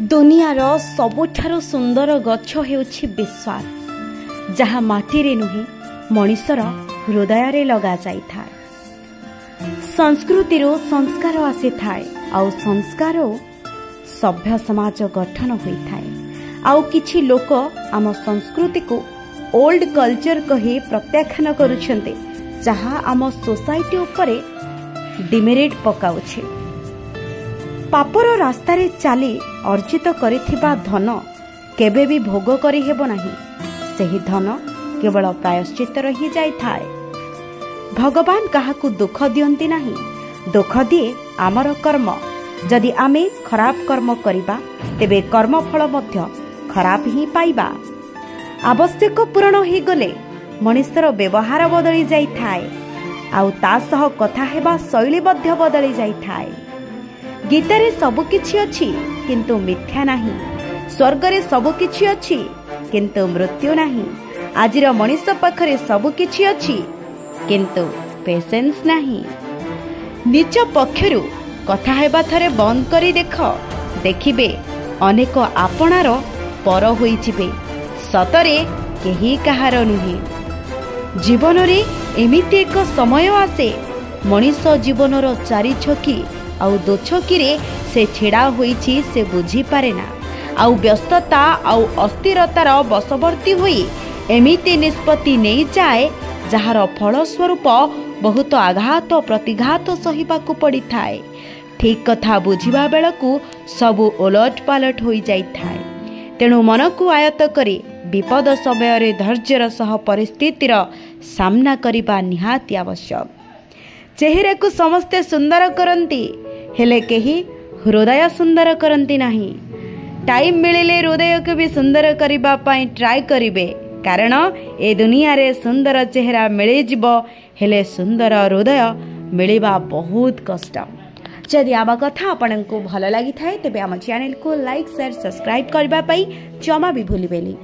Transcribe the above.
दुनियार सबुठारु सुंदर गछ हेउछि विश्वास, जहा माटी रे नुहे मनीषर हृदय रे लगा जाई थाए। संस्कृति रो संस्कार आसी थाए, आउ संस्कार सभ्य समाज गठन होई थाए। आउ किछि लोक आम संस्कृति को ओल्ड कल्चर कही प्रत्याख्यान करुछन्ते, जहा आम सोसाइटी उपरे डिमेरिट पकाउछे। पापर रास्तारे चली अर्जित करिथिबा धन केबे भी भोग करि हेबो नाही। सेही धन केवल प्रायश्चित रही जाई थाए। भगवान काहाकू दुख दियंती नाही, दुख दिए आमर कर्म। जदि आमे खराब कर्म करिबा तेबे कर्म फल मध्य खराब ही पाइबा। आवश्यक पूरण ही गले मनुष्यर व्यवहार बदली जाई थाए, आउ ता सह कथा हेबा शैली मध्य बदली जाई थाए। गीतारे सबुकिछि अछि किंतु मिथ्या नाही, स्वर्गरे सबुकिछि अछि किंतु मृत्यु नाही। आजिर मनुष्य पाखरे सबुकिछि अछि किंतु पेशेंस नाही। निज पक्षरु कथा हेबा थरे बंद करी देखिबे अनेक आपणार पर होई जिबे, सतरे केही कहार नुहे। जीवन रे एमिति एक समय आसे मनीष जीवनर चारि छकी आउ दो छकी रे से छेड़ा होईछि से बुझी पारे ना, आउ व्यस्तता आउ अस्थिरतार बशवर्ती होई एमिति निष्पत्ति नहीं जाए जहार फलस्वरूप बहुत आघात प्रतिघात सहिबाकू पड़ी थाए। ठीक कथा बुझिबा बेलकू सबु ओलट पालट होई जाई थाए। तेणु मन को आयत्त करी विपद समय धैर्यर सह परिस्थितिर सामना करिबा निहाती आवश्यक। चेहरा को समस्ते सुंदर करंती, हेले केही हृदय सुंदर करंती नाही। टाइम मिलिले हृदय को भी सुंदर करिबा पाई ट्राई करिवे, कारण ए दुनिया रे सुंदर चेहरा मिले जिवो, हेले सुंदर हृदय मिलिबा बहुत कष्ट। जदि आम कथा आपनको भल लागि थाए तेबे आम चैनल को लाइक शेयर सब्सक्राइब करबा पाई जमा भी भूलिबेनी।